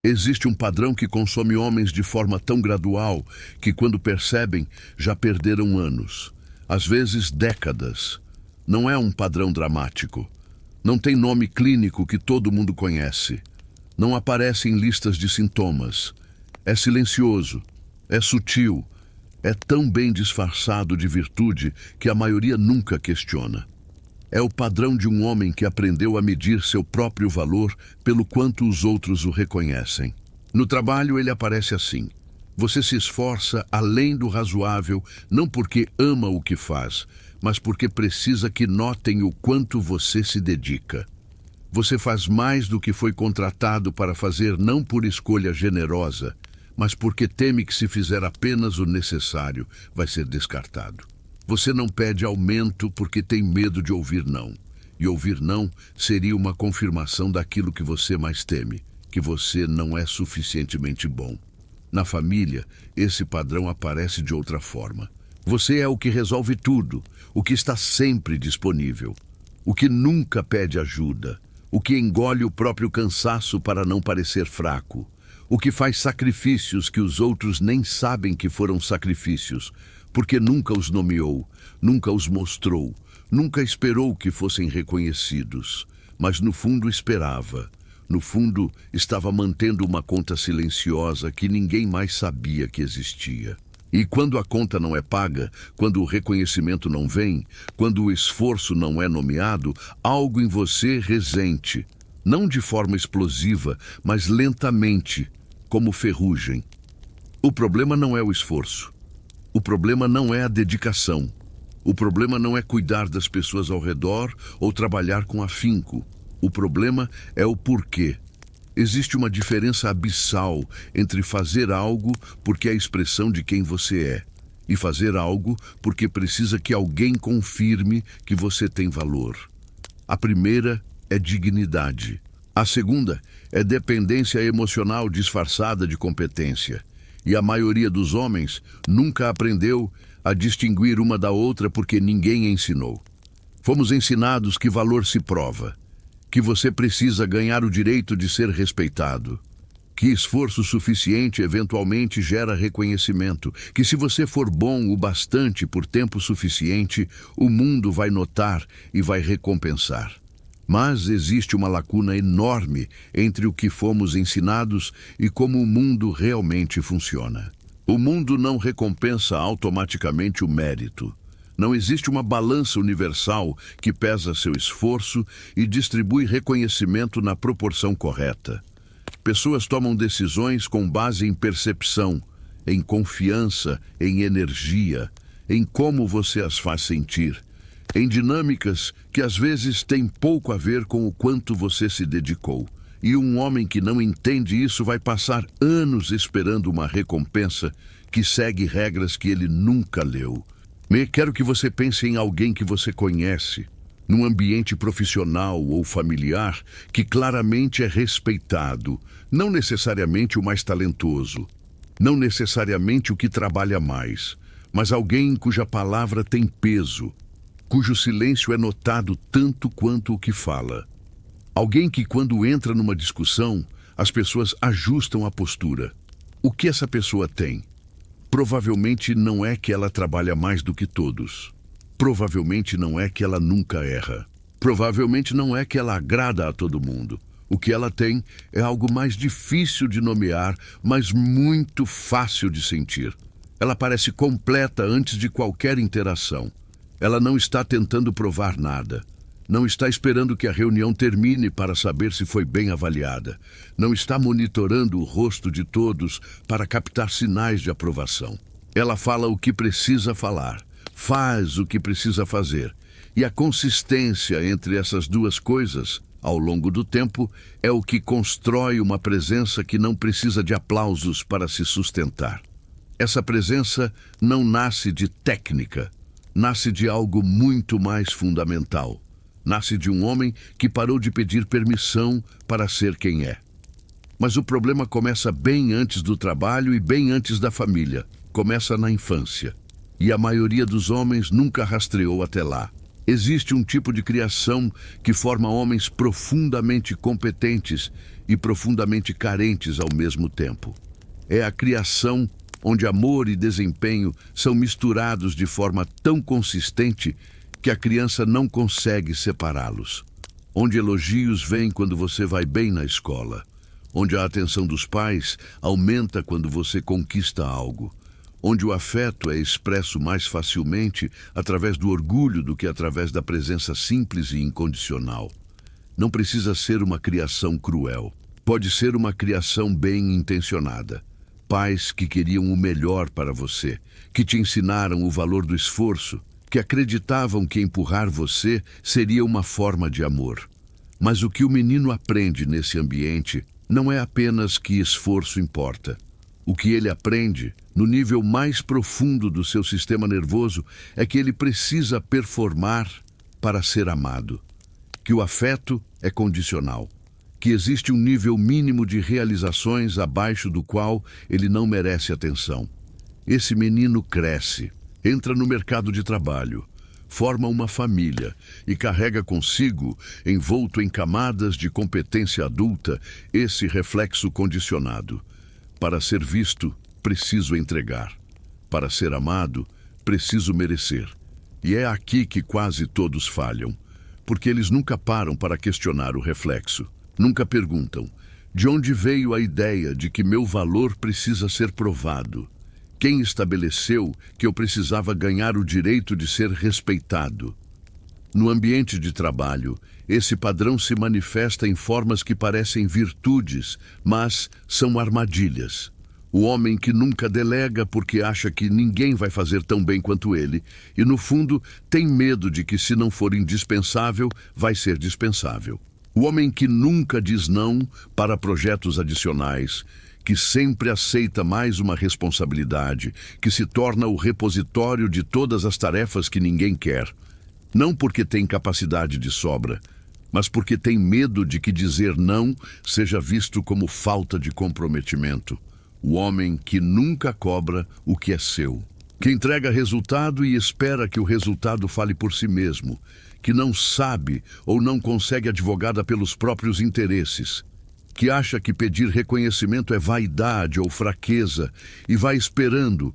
Existe um padrão que consome homens de forma tão gradual que, quando percebem, já perderam anos, às vezes décadas. Não é um padrão dramático. Não tem nome clínico que todo mundo conhece. Não aparece em listas de sintomas. É silencioso, é sutil, é tão bem disfarçado de virtude que a maioria nunca questiona. É o padrão de um homem que aprendeu a medir seu próprio valor pelo quanto os outros o reconhecem. No trabalho ele aparece assim. Você se esforça além do razoável, não porque ama o que faz, mas porque precisa que notem o quanto você se dedica. Você faz mais do que foi contratado para fazer, não por escolha generosa, mas porque teme que, se fizer apenas o necessário, vai ser descartado. Você não pede aumento porque tem medo de ouvir não. E ouvir não seria uma confirmação daquilo que você mais teme, que você não é suficientemente bom. Na família, esse padrão aparece de outra forma. Você é o que resolve tudo, o que está sempre disponível, o que nunca pede ajuda, o que engole o próprio cansaço para não parecer fraco, o que faz sacrifícios que os outros nem sabem que foram sacrifícios, porque nunca os nomeou, nunca os mostrou, nunca esperou que fossem reconhecidos, mas no fundo esperava. No fundo, estava mantendo uma conta silenciosa que ninguém mais sabia que existia. E quando a conta não é paga, quando o reconhecimento não vem, quando o esforço não é nomeado, algo em você resente, não de forma explosiva, mas lentamente, como ferrugem. O problema não é o esforço. O problema não é a dedicação. O problema não é cuidar das pessoas ao redor ou trabalhar com afinco. O problema é o porquê. Existe uma diferença abissal entre fazer algo porque é a expressão de quem você é e fazer algo porque precisa que alguém confirme que você tem valor. A primeira é dignidade. A segunda é dependência emocional disfarçada de competência. E a maioria dos homens nunca aprendeu a distinguir uma da outra porque ninguém ensinou. Fomos ensinados que valor se prova, que você precisa ganhar o direito de ser respeitado, que esforço suficiente eventualmente gera reconhecimento, que se você for bom o bastante por tempo suficiente, o mundo vai notar e vai recompensar. Mas existe uma lacuna enorme entre o que fomos ensinados e como o mundo realmente funciona. O mundo não recompensa automaticamente o mérito. Não existe uma balança universal que pesa seu esforço e distribui reconhecimento na proporção correta. Pessoas tomam decisões com base em percepção, em confiança, em energia, em como você as faz sentir, em dinâmicas que às vezes têm pouco a ver com o quanto você se dedicou. E um homem que não entende isso vai passar anos esperando uma recompensa que segue regras que ele nunca leu. Quero que você pense em alguém que você conhece, num ambiente profissional ou familiar, que claramente é respeitado, não necessariamente o mais talentoso, não necessariamente o que trabalha mais, mas alguém cuja palavra tem peso, cujo silêncio é notado tanto quanto o que fala. Alguém que, quando entra numa discussão, as pessoas ajustam a postura. O que essa pessoa tem? Provavelmente não é que ela trabalha mais do que todos. Provavelmente não é que ela nunca erra. Provavelmente não é que ela agrada a todo mundo. O que ela tem é algo mais difícil de nomear, mas muito fácil de sentir. Ela parece completa antes de qualquer interação. Ela não está tentando provar nada. Não está esperando que a reunião termine para saber se foi bem avaliada. Não está monitorando o rosto de todos para captar sinais de aprovação. Ela fala o que precisa falar, faz o que precisa fazer. E a consistência entre essas duas coisas, ao longo do tempo, é o que constrói uma presença que não precisa de aplausos para se sustentar. Essa presença não nasce de técnica, nasce de algo muito mais fundamental. Nasce de um homem que parou de pedir permissão para ser quem é. Mas o problema começa bem antes do trabalho e bem antes da família. Começa na infância. E a maioria dos homens nunca rastreou até lá. Existe um tipo de criação que forma homens profundamente competentes e profundamente carentes ao mesmo tempo. É a criação onde amor e desempenho são misturados de forma tão consistente que a criança não consegue separá-los. Onde elogios vêm quando você vai bem na escola. Onde a atenção dos pais aumenta quando você conquista algo. Onde o afeto é expresso mais facilmente através do orgulho do que através da presença simples e incondicional. Não precisa ser uma criação cruel. Pode ser uma criação bem intencionada. Pais que queriam o melhor para você, que te ensinaram o valor do esforço, que acreditavam que empurrar você seria uma forma de amor. Mas o que o menino aprende nesse ambiente não é apenas que esforço importa. O que ele aprende, no nível mais profundo do seu sistema nervoso, é que ele precisa performar para ser amado. Que o afeto é condicional. Que existe um nível mínimo de realizações abaixo do qual ele não merece atenção. Esse menino cresce, entra no mercado de trabalho, forma uma família e carrega consigo, envolto em camadas de competência adulta, esse reflexo condicionado. Para ser visto, preciso entregar. Para ser amado, preciso merecer. E é aqui que quase todos falham, porque eles nunca param para questionar o reflexo. Nunca perguntam, de onde veio a ideia de que meu valor precisa ser provado? Quem estabeleceu que eu precisava ganhar o direito de ser respeitado? No ambiente de trabalho, esse padrão se manifesta em formas que parecem virtudes, mas são armadilhas. O homem que nunca delega porque acha que ninguém vai fazer tão bem quanto ele, e no fundo tem medo de que se não for indispensável, vai ser dispensável. O homem que nunca diz não para projetos adicionais, que sempre aceita mais uma responsabilidade, que se torna o repositório de todas as tarefas que ninguém quer. Não porque tem capacidade de sobra, mas porque tem medo de que dizer não seja visto como falta de comprometimento. O homem que nunca cobra o que é seu. Que entrega resultado e espera que o resultado fale por si mesmo. Que não sabe ou não consegue advogada pelos próprios interesses. Que acha que pedir reconhecimento é vaidade ou fraqueza e vai esperando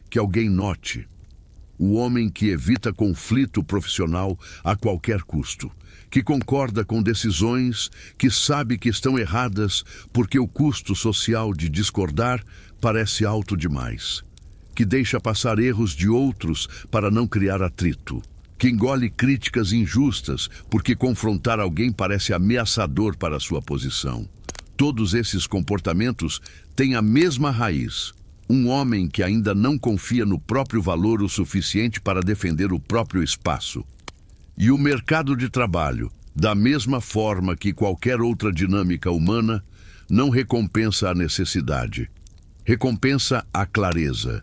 que alguém note. O homem que evita conflito profissional a qualquer custo, que concorda com decisões que sabe que estão erradas porque o custo social de discordar parece alto demais, que deixa passar erros de outros para não criar atrito, que engole críticas injustas porque confrontar alguém parece ameaçador para sua posição. Todos esses comportamentos têm a mesma raiz. Um homem que ainda não confia no próprio valor o suficiente para defender o próprio espaço. E o mercado de trabalho, da mesma forma que qualquer outra dinâmica humana, não recompensa a necessidade. Recompensa a clareza.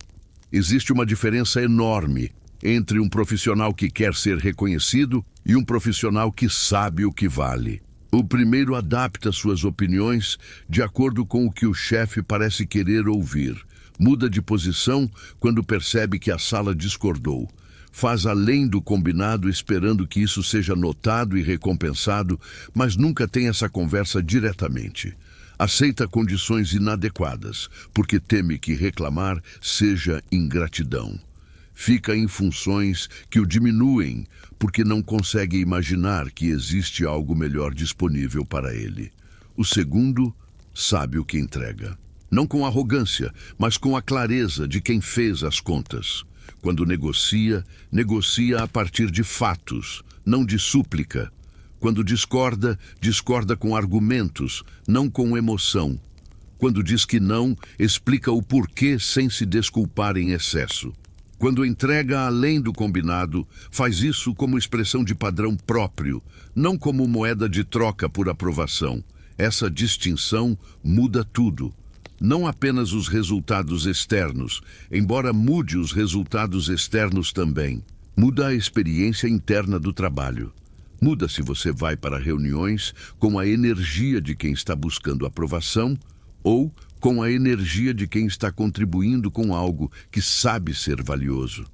Existe uma diferença enorme entre um profissional que quer ser reconhecido e um profissional que sabe o que vale. O primeiro adapta suas opiniões de acordo com o que o chefe parece querer ouvir. Muda de posição quando percebe que a sala discordou. Faz além do combinado esperando que isso seja notado e recompensado, mas nunca tem essa conversa diretamente. Aceita condições inadequadas, porque teme que reclamar seja ingratidão. Fica em funções que o diminuem, porque não consegue imaginar que existe algo melhor disponível para ele. O segundo sabe o que entrega. Não com arrogância, mas com a clareza de quem fez as contas. Quando negocia, negocia a partir de fatos, não de súplica. Quando discorda, discorda com argumentos, não com emoção. Quando diz que não, explica o porquê sem se desculpar em excesso. Quando entrega além do combinado, faz isso como expressão de padrão próprio, não como moeda de troca por aprovação. Essa distinção muda tudo. Não apenas os resultados externos, embora mude os resultados externos também. Muda a experiência interna do trabalho. Muda se você vai para reuniões com a energia de quem está buscando aprovação ou com a energia de quem está contribuindo com algo que sabe ser valioso.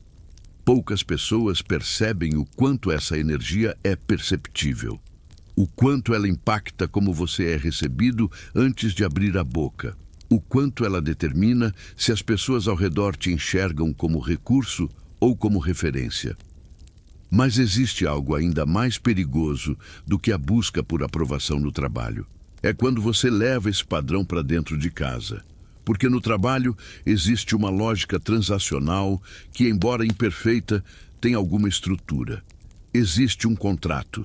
Poucas pessoas percebem o quanto essa energia é perceptível, o quanto ela impacta como você é recebido antes de abrir a boca, o quanto ela determina se as pessoas ao redor te enxergam como recurso ou como referência. Mas existe algo ainda mais perigoso do que a busca por aprovação no trabalho. É quando você leva esse padrão para dentro de casa. Porque no trabalho existe uma lógica transacional que, embora imperfeita, tem alguma estrutura. Existe um contrato.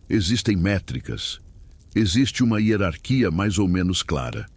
Existem métricas. Existe uma hierarquia mais ou menos clara.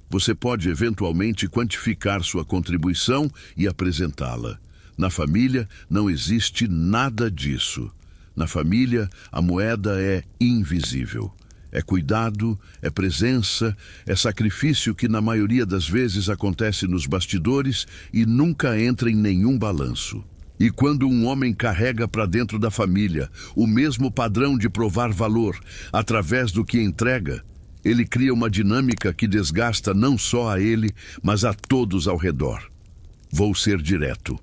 Você pode eventualmente quantificar sua contribuição e apresentá-la. Na família, não existe nada disso. Na família, a moeda é invisível. É cuidado, é presença, é sacrifício que na maioria das vezes acontece nos bastidores e nunca entra em nenhum balanço. E quando um homem carrega para dentro da família o mesmo padrão de provar valor através do que entrega, ele cria uma dinâmica que desgasta não só a ele, mas a todos ao redor. Vou ser direto.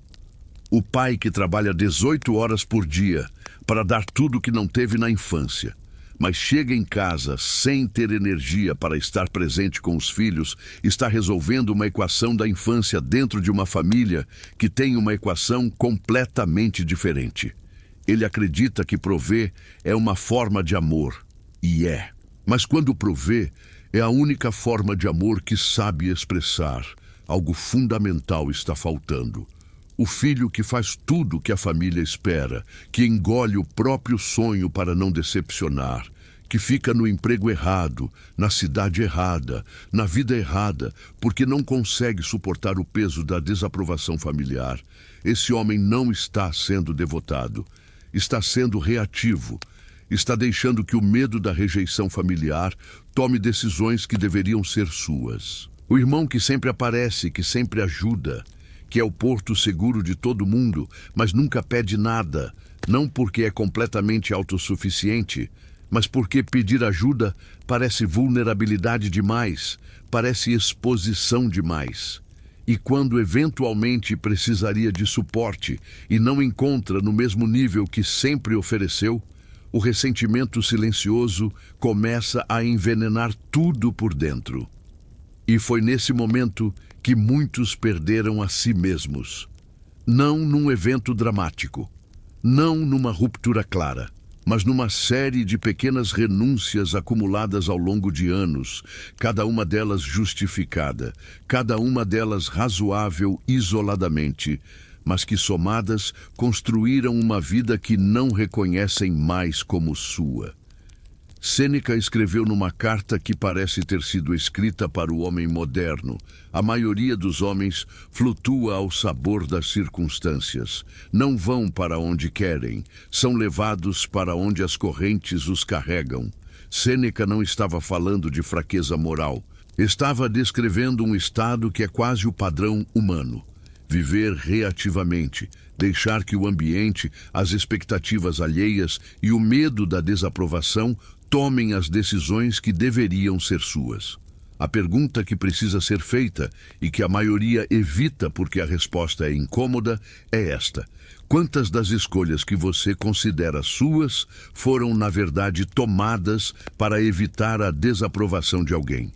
O pai que trabalha 18 horas por dia para dar tudo que não teve na infância, mas chega em casa sem ter energia para estar presente com os filhos, está resolvendo uma equação da infância dentro de uma família que tem uma equação completamente diferente. Ele acredita que prover é uma forma de amor, e é. Mas quando prover, é a única forma de amor que sabe expressar. Algo fundamental está faltando. O filho que faz tudo o que a família espera, que engole o próprio sonho para não decepcionar, que fica no emprego errado, na cidade errada, na vida errada, porque não consegue suportar o peso da desaprovação familiar. Esse homem não está sendo devotado, está sendo reativo, está deixando que o medo da rejeição familiar tome decisões que deveriam ser suas. O irmão que sempre aparece, que sempre ajuda, que é o porto seguro de todo mundo, mas nunca pede nada, não porque é completamente autossuficiente, mas porque pedir ajuda parece vulnerabilidade demais, parece exposição demais. E quando eventualmente precisaria de suporte e não encontra no mesmo nível que sempre ofereceu, o ressentimento silencioso começa a envenenar tudo por dentro. E foi nesse momento que muitos perderam a si mesmos. Não num evento dramático, não numa ruptura clara, mas numa série de pequenas renúncias acumuladas ao longo de anos, cada uma delas justificada, cada uma delas razoável isoladamente, mas que somadas construíram uma vida que não reconhecem mais como sua. Sêneca escreveu numa carta que parece ter sido escrita para o homem moderno. A maioria dos homens flutua ao sabor das circunstâncias. Não vão para onde querem, são levados para onde as correntes os carregam. Sêneca não estava falando de fraqueza moral. Estava descrevendo um estado que é quase o padrão humano. Viver reativamente, deixar que o ambiente, as expectativas alheias e o medo da desaprovação tomem as decisões que deveriam ser suas. A pergunta que precisa ser feita, e que a maioria evita porque a resposta é incômoda, é esta: quantas das escolhas que você considera suas foram, na verdade, tomadas para evitar a desaprovação de alguém?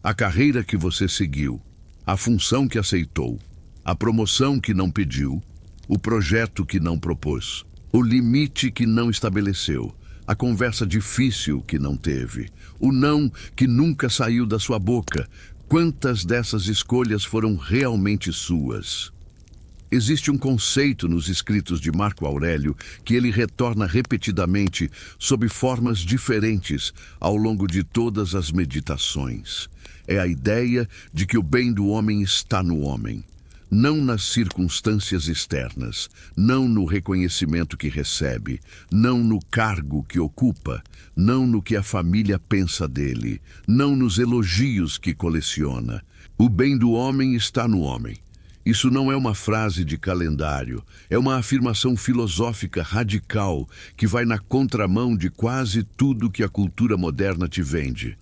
A carreira que você seguiu, a função que aceitou, a promoção que não pediu, o projeto que não propôs, o limite que não estabeleceu, a conversa difícil que não teve, o não que nunca saiu da sua boca. Quantas dessas escolhas foram realmente suas? Existe um conceito nos escritos de Marco Aurélio que ele retorna repetidamente sob formas diferentes ao longo de todas as meditações. É a ideia de que o bem do homem está no homem. Não nas circunstâncias externas, não no reconhecimento que recebe, não no cargo que ocupa, não no que a família pensa dele, não nos elogios que coleciona. O bem do homem está no homem. Isso não é uma frase de calendário, é uma afirmação filosófica radical que vai na contramão de quase tudo que a cultura moderna te vende.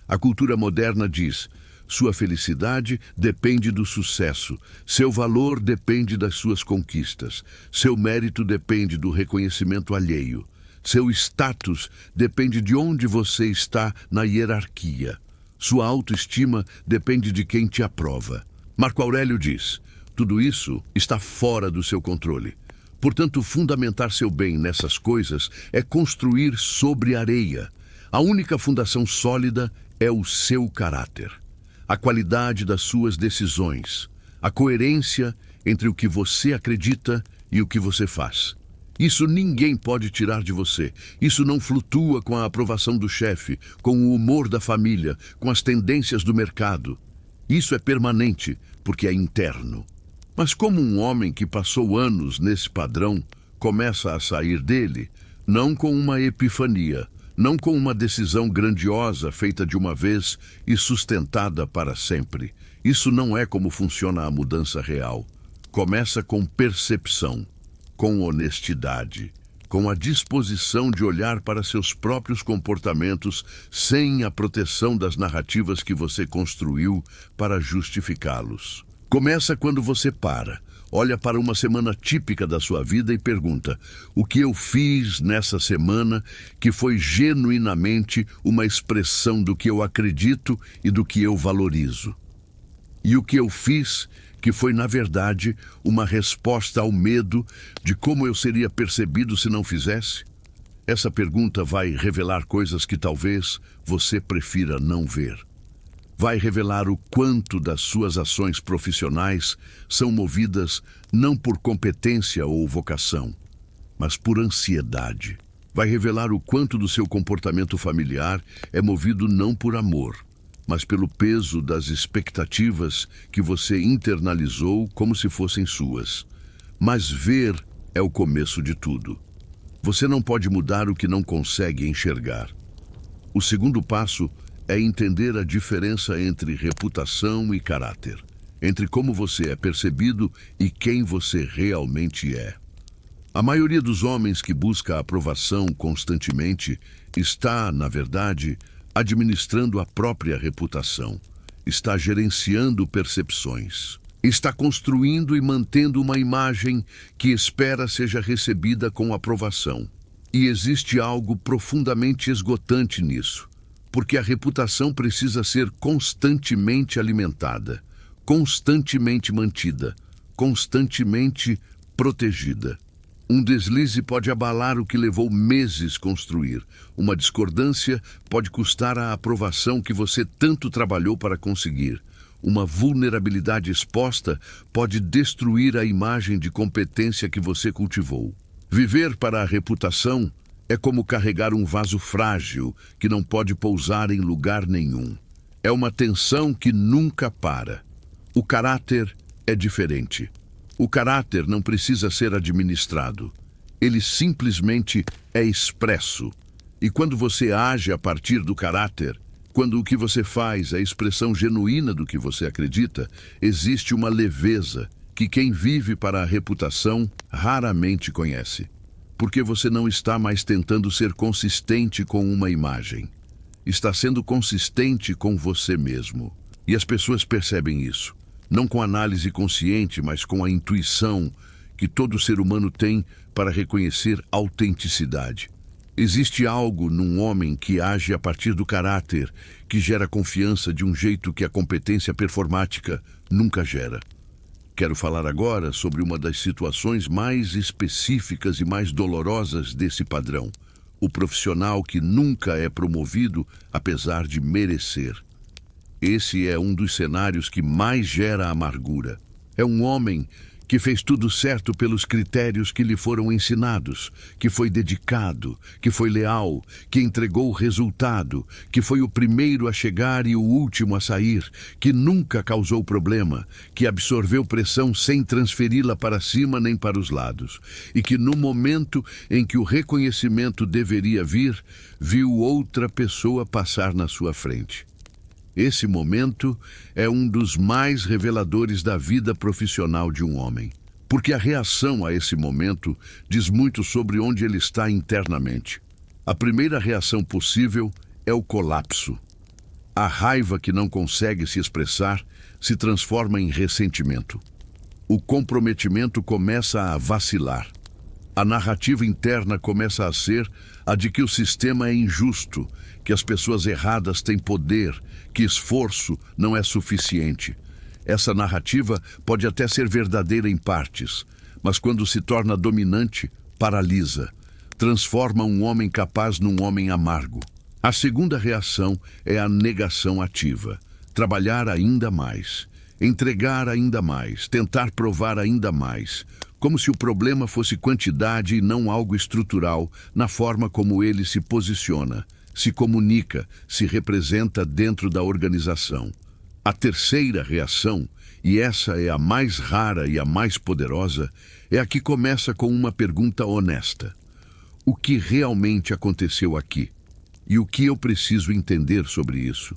A cultura moderna diz: Sua felicidade depende do sucesso. Seu valor depende das suas conquistas. Seu mérito depende do reconhecimento alheio. Seu status depende de onde você está na hierarquia. Sua autoestima depende de quem te aprova. Marco Aurélio diz: tudo isso está fora do seu controle. Portanto, fundamentar seu bem nessas coisas é construir sobre areia. A única fundação sólida é o seu caráter, a qualidade das suas decisões, a coerência entre o que você acredita e o que você faz. Isso ninguém pode tirar de você. Isso não flutua com a aprovação do chefe, com o humor da família, com as tendências do mercado. Isso é permanente, porque é interno. Mas como um homem que passou anos nesse padrão começa a sair dele, não com uma epifania, não com uma decisão grandiosa feita de uma vez e sustentada para sempre. Isso não é como funciona a mudança real. Começa com percepção, com honestidade, com a disposição de olhar para seus próprios comportamentos sem a proteção das narrativas que você construiu para justificá-los. Começa quando você olha para uma semana típica da sua vida e pergunta: o que eu fiz nessa semana que foi genuinamente uma expressão do que eu acredito e do que eu valorizo? E o que eu fiz que foi, na verdade, uma resposta ao medo de como eu seria percebido se não fizesse? Essa pergunta vai revelar coisas que talvez você prefira não ver. Vai revelar o quanto das suas ações profissionais são movidas não por competência ou vocação, mas por ansiedade. Vai revelar o quanto do seu comportamento familiar é movido não por amor, mas pelo peso das expectativas que você internalizou como se fossem suas. Mas ver é o começo de tudo. Você não pode mudar o que não consegue enxergar. O segundo passo é entender a diferença entre reputação e caráter, entre como você é percebido e quem você realmente é. A maioria dos homens que busca a aprovação constantemente está, na verdade, administrando a própria reputação, está gerenciando percepções, está construindo e mantendo uma imagem que espera seja recebida com aprovação. E existe algo profundamente esgotante nisso, porque a reputação precisa ser constantemente alimentada, constantemente mantida, constantemente protegida. Um deslize pode abalar o que levou meses construir. Uma discordância pode custar a aprovação que você tanto trabalhou para conseguir. Uma vulnerabilidade exposta pode destruir a imagem de competência que você cultivou. Viver para a reputação é como carregar um vaso frágil que não pode pousar em lugar nenhum. É uma tensão que nunca para. O caráter é diferente. O caráter não precisa ser administrado. Ele simplesmente é expresso. E quando você age a partir do caráter, quando o que você faz é a expressão genuína do que você acredita, existe uma leveza que quem vive para a reputação raramente conhece. Porque você não está mais tentando ser consistente com uma imagem. Está sendo consistente com você mesmo. E as pessoas percebem isso. Não com análise consciente, mas com a intuição que todo ser humano tem para reconhecer autenticidade. Existe algo num homem que age a partir do caráter, que gera confiança de um jeito que a competência performática nunca gera. Quero falar agora sobre uma das situações mais específicas e mais dolorosas desse padrão. O profissional que nunca é promovido, apesar de merecer. Esse é um dos cenários que mais gera amargura. É um homem que fez tudo certo pelos critérios que lhe foram ensinados, que foi dedicado, que foi leal, que entregou o resultado, que foi o primeiro a chegar e o último a sair, que nunca causou problema, que absorveu pressão sem transferi-la para cima nem para os lados, e que no momento em que o reconhecimento deveria vir, viu outra pessoa passar na sua frente. Esse momento é um dos mais reveladores da vida profissional de um homem, porque a reação a esse momento diz muito sobre onde ele está internamente. A primeira reação possível é o colapso. A raiva que não consegue se expressar se transforma em ressentimento. O comprometimento começa a vacilar. A narrativa interna começa a ser a de que o sistema é injusto, que as pessoas erradas têm poder, que esforço não é suficiente. Essa narrativa pode até ser verdadeira em partes, mas quando se torna dominante, paralisa. Transforma um homem capaz num homem amargo. A segunda reação é a negação ativa. Trabalhar ainda mais, entregar ainda mais, tentar provar ainda mais, como se o problema fosse quantidade e não algo estrutural na forma como ele se posiciona, se comunica, se representa dentro da organização. A terceira reação, e essa é a mais rara e a mais poderosa, é a que começa com uma pergunta honesta. O que realmente aconteceu aqui? E o que eu preciso entender sobre isso?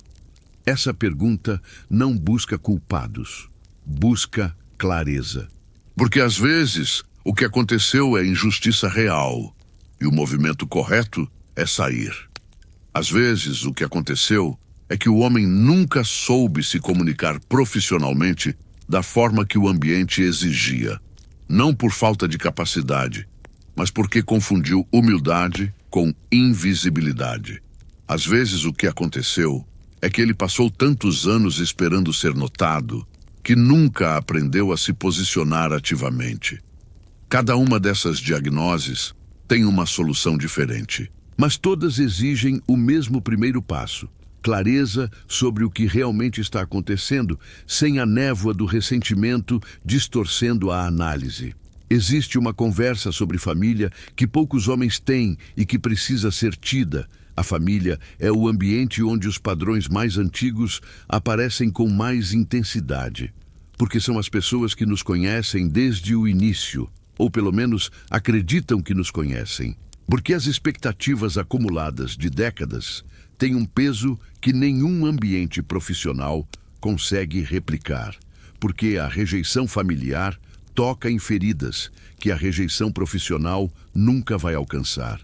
Essa pergunta não busca culpados, busca clareza. Porque às vezes o que aconteceu é injustiça real e o movimento correto é sair. Às vezes o que aconteceu é que o homem nunca soube se comunicar profissionalmente da forma que o ambiente exigia. Não por falta de capacidade, mas porque confundiu humildade com invisibilidade. Às vezes o que aconteceu é que ele passou tantos anos esperando ser notado que nunca aprendeu a se posicionar ativamente. Cada uma dessas diagnoses tem uma solução diferente, mas todas exigem o mesmo primeiro passo: clareza sobre o que realmente está acontecendo, sem a névoa do ressentimento distorcendo a análise. Existe uma conversa sobre família que poucos homens têm e que precisa ser tida. A família é o ambiente onde os padrões mais antigos aparecem com mais intensidade, porque são as pessoas que nos conhecem desde o início, ou pelo menos acreditam que nos conhecem, porque as expectativas acumuladas de décadas têm um peso que nenhum ambiente profissional consegue replicar, porque a rejeição familiar toca em feridas que a rejeição profissional nunca vai alcançar.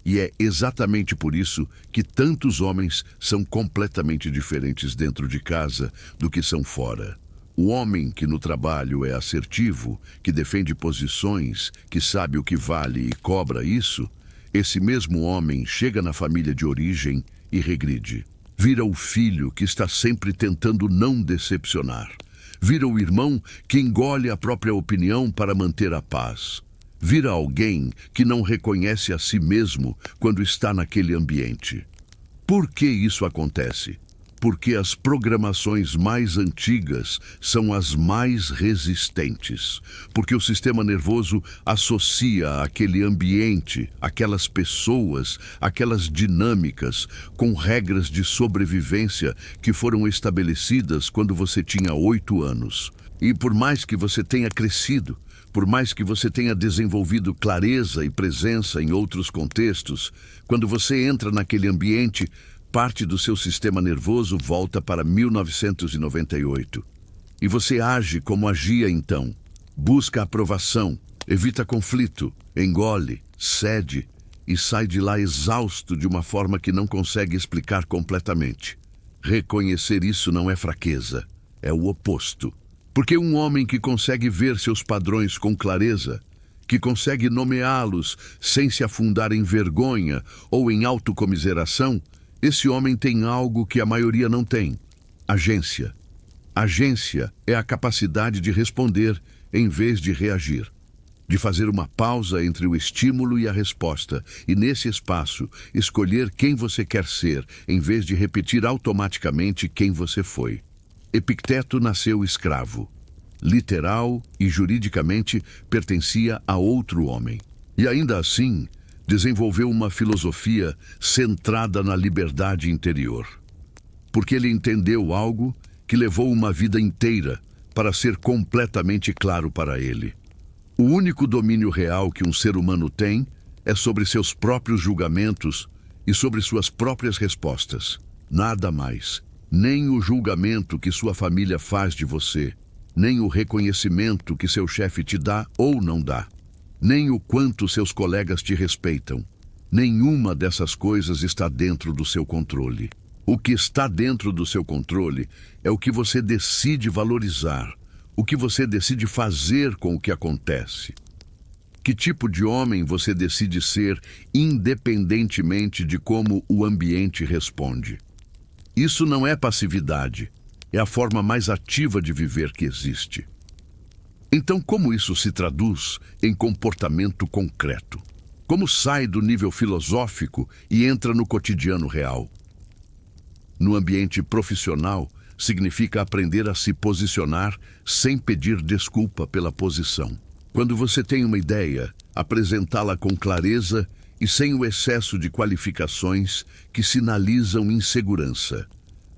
E é exatamente por isso que tantos homens são completamente diferentes dentro de casa do que são fora. O homem que no trabalho é assertivo, que defende posições, que sabe o que vale e cobra isso, esse mesmo homem chega na família de origem e regride. Vira o filho que está sempre tentando não decepcionar. Vira o irmão que engole a própria opinião para manter a paz. Vira alguém que não reconhece a si mesmo quando está naquele ambiente. Por que isso acontece? Porque as programações mais antigas são as mais resistentes. Porque o sistema nervoso associa aquele ambiente, aquelas pessoas, aquelas dinâmicas com regras de sobrevivência que foram estabelecidas quando você tinha 8 anos. E por mais que você tenha crescido, por mais que você tenha desenvolvido clareza e presença em outros contextos, quando você entra naquele ambiente, parte do seu sistema nervoso volta para 1998. E você age como agia então. Busca aprovação, evita conflito, engole, cede e sai de lá exausto de uma forma que não consegue explicar completamente. Reconhecer isso não é fraqueza, é o oposto. Porque um homem que consegue ver seus padrões com clareza, que consegue nomeá-los sem se afundar em vergonha ou em autocomiseração, esse homem tem algo que a maioria não tem: agência. Agência é a capacidade de responder em vez de reagir, de fazer uma pausa entre o estímulo e a resposta, e nesse espaço escolher quem você quer ser, em vez de repetir automaticamente quem você foi. Epicteto nasceu escravo. Literal e juridicamente pertencia a outro homem. E ainda assim, desenvolveu uma filosofia centrada na liberdade interior. Porque ele entendeu algo que levou uma vida inteira para ser completamente claro para ele. O único domínio real que um ser humano tem é sobre seus próprios julgamentos e sobre suas próprias respostas. Nada mais. Nem o julgamento que sua família faz de você, nem o reconhecimento que seu chefe te dá ou não dá, nem o quanto seus colegas te respeitam. Nenhuma dessas coisas está dentro do seu controle. O que está dentro do seu controle é o que você decide valorizar, o que você decide fazer com o que acontece. Que tipo de homem você decide ser, independentemente de como o ambiente responde. Isso não é passividade, é a forma mais ativa de viver que existe. Então, como isso se traduz em comportamento concreto? Como sai do nível filosófico e entra no cotidiano real? No ambiente profissional, significa aprender a se posicionar sem pedir desculpa pela posição. Quando você tem uma ideia, apresentá-la com clareza e sem o excesso de qualificações que sinalizam insegurança.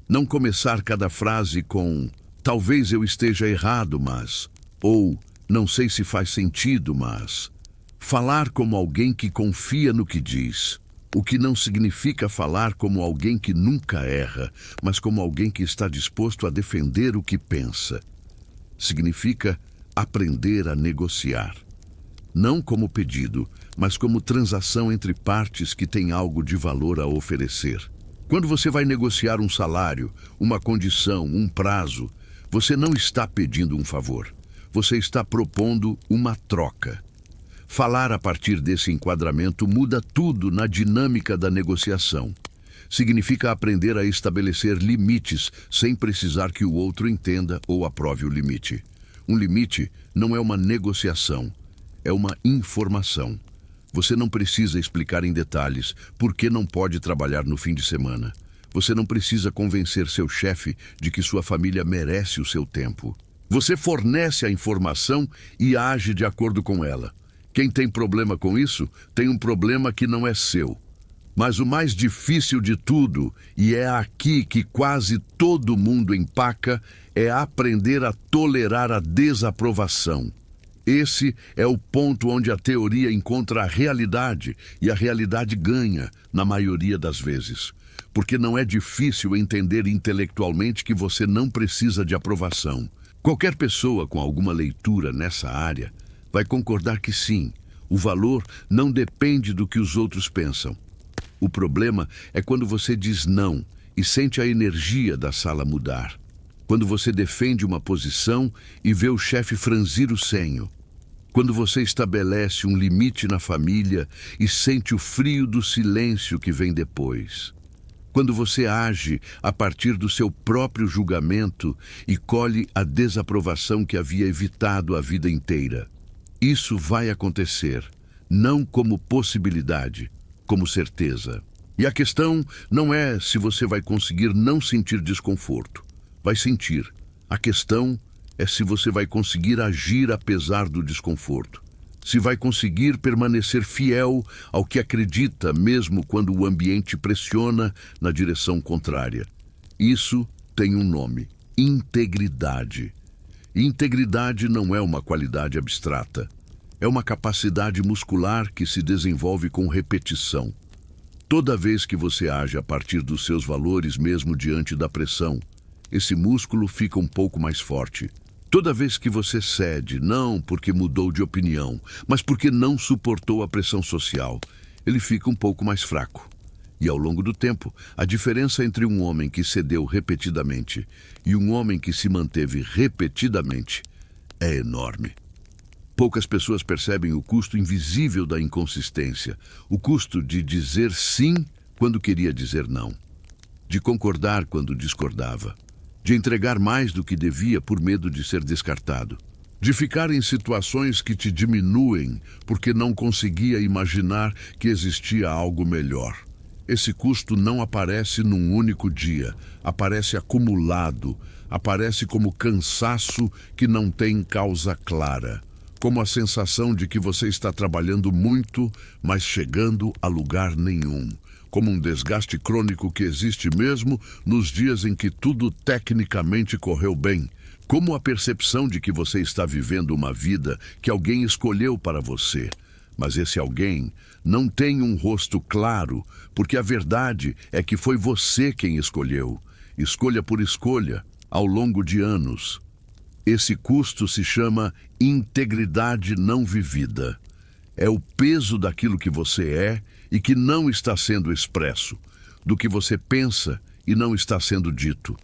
Não começar cada frase com "talvez eu esteja errado, mas" ou "não sei se faz sentido, mas". Falar como alguém que confia no que diz, o que não significa falar como alguém que nunca erra, mas como alguém que está disposto a defender o que pensa. Significa aprender a negociar. Não como pedido, mas como transação entre partes que têm algo de valor a oferecer. Quando você vai negociar um salário, uma condição, um prazo, você não está pedindo um favor. Você está propondo uma troca. Falar a partir desse enquadramento muda tudo na dinâmica da negociação. Significa aprender a estabelecer limites sem precisar que o outro entenda ou aprove o limite. Um limite não é uma negociação, é uma informação. Você não precisa explicar em detalhes por que não pode trabalhar no fim de semana. Você não precisa convencer seu chefe de que sua família merece o seu tempo. Você fornece a informação e age de acordo com ela. Quem tem problema com isso, tem um problema que não é seu. Mas o mais difícil de tudo, e é aqui que quase todo mundo empaca, é aprender a tolerar a desaprovação. Esse é o ponto onde a teoria encontra a realidade, e a realidade ganha, na maioria das vezes. Porque não é difícil entender intelectualmente que você não precisa de aprovação. Qualquer pessoa com alguma leitura nessa área vai concordar que sim, o valor não depende do que os outros pensam. O problema é quando você diz não e sente a energia da sala mudar. Quando você defende uma posição e vê o chefe franzir o senho. Quando você estabelece um limite na família e sente o frio do silêncio que vem depois. Quando você age a partir do seu próprio julgamento e colhe a desaprovação que havia evitado a vida inteira. Isso vai acontecer, não como possibilidade, como certeza. E a questão não é se você vai conseguir não sentir desconforto. Vai sentir. A questão é se você vai conseguir agir apesar do desconforto. Se vai conseguir permanecer fiel ao que acredita, mesmo quando o ambiente pressiona na direção contrária. Isso tem um nome: integridade. Integridade não é uma qualidade abstrata. É uma capacidade muscular que se desenvolve com repetição. Toda vez que você age a partir dos seus valores, mesmo diante da pressão, esse músculo fica um pouco mais forte. Toda vez que você cede, não porque mudou de opinião, mas porque não suportou a pressão social, ele fica um pouco mais fraco. E ao longo do tempo, a diferença entre um homem que cedeu repetidamente e um homem que se manteve repetidamente é enorme. Poucas pessoas percebem o custo invisível da inconsistência, o custo de dizer sim quando queria dizer não, de concordar quando discordava, de entregar mais do que devia por medo de ser descartado, de ficar em situações que te diminuem porque não conseguia imaginar que existia algo melhor. Esse custo não aparece num único dia, aparece acumulado, aparece como cansaço que não tem causa clara. Como a sensação de que você está trabalhando muito, mas chegando a lugar nenhum. Como um desgaste crônico que existe mesmo nos dias em que tudo tecnicamente correu bem. Como a percepção de que você está vivendo uma vida que alguém escolheu para você. Mas esse alguém não tem um rosto claro, porque a verdade é que foi você quem escolheu. Escolha por escolha, ao longo de anos. Esse custo se chama integridade não vivida. É o peso daquilo que você é e que não está sendo expresso, do que você pensa e não está sendo dito,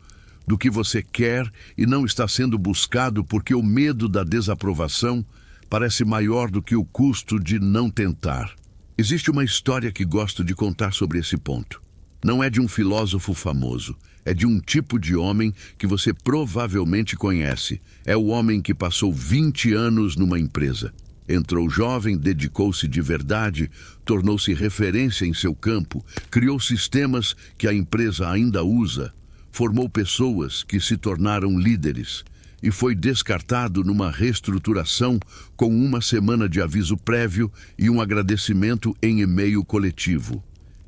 do que você quer e não está sendo buscado porque o medo da desaprovação parece maior do que o custo de não tentar. Existe uma história que gosto de contar sobre esse ponto. Não é de um filósofo famoso, é de um tipo de homem que você provavelmente conhece. É o homem que passou 20 anos numa empresa. Entrou jovem, dedicou-se de verdade, tornou-se referência em seu campo, criou sistemas que a empresa ainda usa, formou pessoas que se tornaram líderes e foi descartado numa reestruturação com uma semana de aviso prévio e um agradecimento em e-mail coletivo.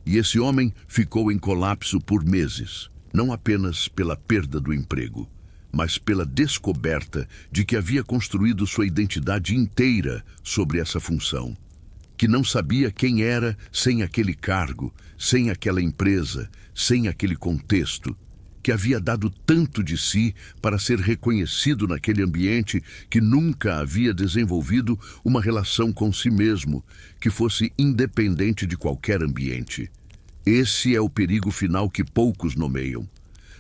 E esse homem ficou em colapso por meses, não apenas pela perda do emprego, mas pela descoberta de que havia construído sua identidade inteira sobre essa função, que não sabia quem era sem aquele cargo, sem aquela empresa, sem aquele contexto, que havia dado tanto de si para ser reconhecido naquele ambiente que nunca havia desenvolvido uma relação com si mesmo, que fosse independente de qualquer ambiente. Esse é o perigo final que poucos nomeiam.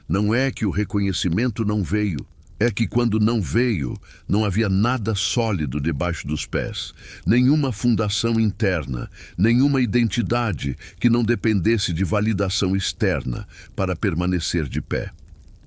Não é que o reconhecimento não veio, é que quando não veio, não havia nada sólido debaixo dos pés, nenhuma fundação interna, nenhuma identidade que não dependesse de validação externa para permanecer de pé.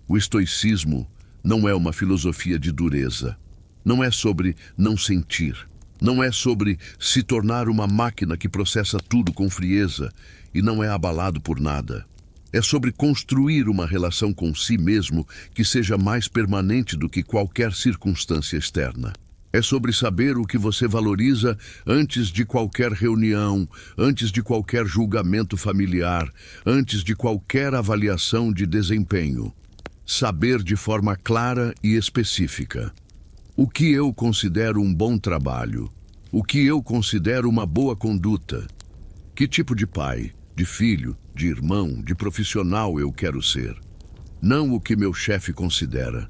O estoicismo não é uma filosofia de dureza, não é sobre não sentir, não é sobre se tornar uma máquina que processa tudo com frieza e não é abalado por nada. É sobre construir uma relação com si mesmo que seja mais permanente do que qualquer circunstância externa. É sobre saber o que você valoriza antes de qualquer reunião, antes de qualquer julgamento familiar, antes de qualquer avaliação de desempenho. Saber de forma clara e específica. O que eu considero um bom trabalho? O que eu considero uma boa conduta? Que tipo de pai, de filho, de irmão, de profissional eu quero ser? Não o que meu chefe considera,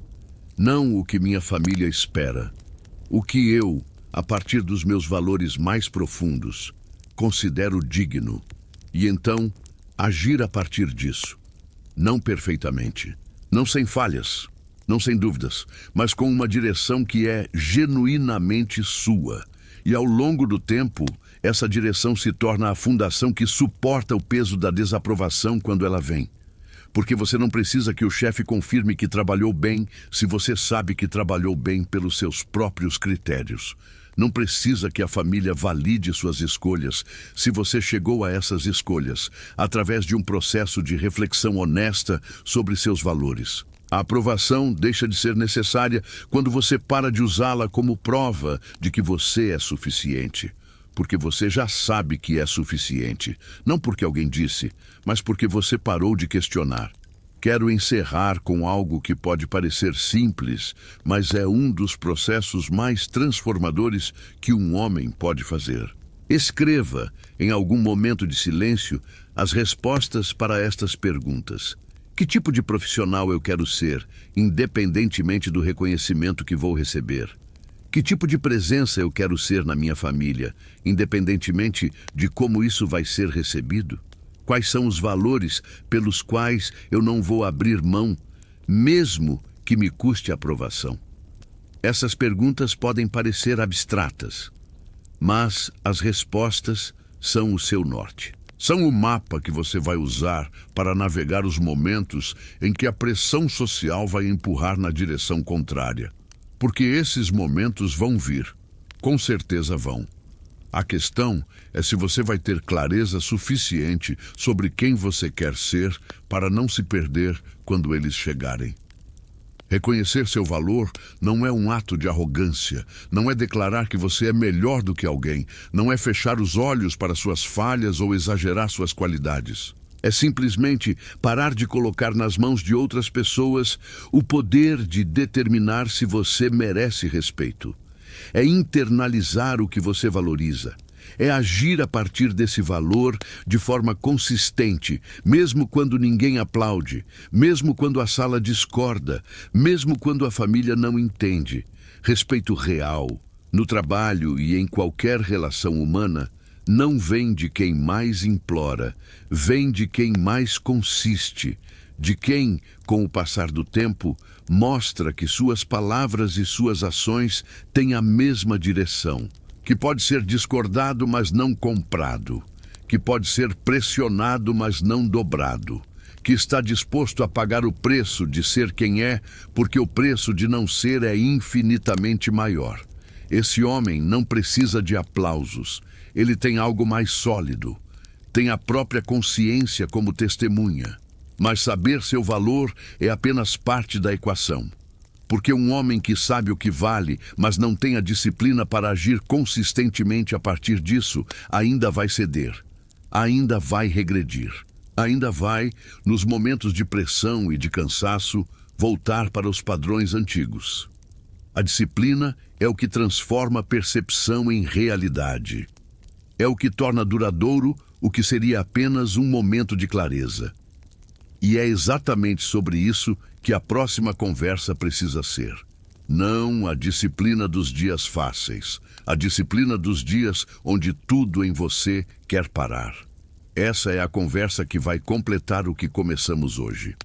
não o que minha família espera. O que eu, a partir dos meus valores mais profundos, considero digno. E então, agir a partir disso. Não perfeitamente, não sem falhas, não sem dúvidas, mas com uma direção que é genuinamente sua. E ao longo do tempo, essa direção se torna a fundação que suporta o peso da desaprovação quando ela vem. Porque você não precisa que o chefe confirme que trabalhou bem se você sabe que trabalhou bem pelos seus próprios critérios. Não precisa que a família valide suas escolhas se você chegou a essas escolhas através de um processo de reflexão honesta sobre seus valores. A aprovação deixa de ser necessária quando você para de usá-la como prova de que você é suficiente. Porque você já sabe que é suficiente, não porque alguém disse, mas porque você parou de questionar. Quero encerrar com algo que pode parecer simples, mas é um dos processos mais transformadores que um homem pode fazer. Escreva, em algum momento de silêncio, as respostas para estas perguntas. Que tipo de profissional eu quero ser, independentemente do reconhecimento que vou receber? Que tipo de presença eu quero ser na minha família, independentemente de como isso vai ser recebido? Quais são os valores pelos quais eu não vou abrir mão, mesmo que me custe aprovação? Essas perguntas podem parecer abstratas, mas as respostas são o seu norte. São o mapa que você vai usar para navegar os momentos em que a pressão social vai empurrar na direção contrária. Porque esses momentos vão vir, com certeza vão. A questão é se você vai ter clareza suficiente sobre quem você quer ser para não se perder quando eles chegarem. Reconhecer seu valor não é um ato de arrogância, não é declarar que você é melhor do que alguém, não é fechar os olhos para suas falhas ou exagerar suas qualidades. É simplesmente parar de colocar nas mãos de outras pessoas o poder de determinar se você merece respeito. É internalizar o que você valoriza. É agir a partir desse valor de forma consistente, mesmo quando ninguém aplaude, mesmo quando a sala discorda, mesmo quando a família não entende. Respeito real, no trabalho e em qualquer relação humana, não vem de quem mais implora, vem de quem mais consiste, de quem, com o passar do tempo, mostra que suas palavras e suas ações têm a mesma direção, que pode ser discordado, mas não comprado, que pode ser pressionado, mas não dobrado, que está disposto a pagar o preço de ser quem é, porque o preço de não ser é infinitamente maior. Esse homem não precisa de aplausos, ele tem algo mais sólido, tem a própria consciência como testemunha. Mas saber seu valor é apenas parte da equação. Porque um homem que sabe o que vale, mas não tem a disciplina para agir consistentemente a partir disso, ainda vai ceder, ainda vai regredir, ainda vai, nos momentos de pressão e de cansaço, voltar para os padrões antigos. A disciplina é o que transforma a percepção em realidade. É o que torna duradouro o que seria apenas um momento de clareza. E é exatamente sobre isso que a próxima conversa precisa ser. Não a disciplina dos dias fáceis, a disciplina dos dias onde tudo em você quer parar. Essa é a conversa que vai completar o que começamos hoje.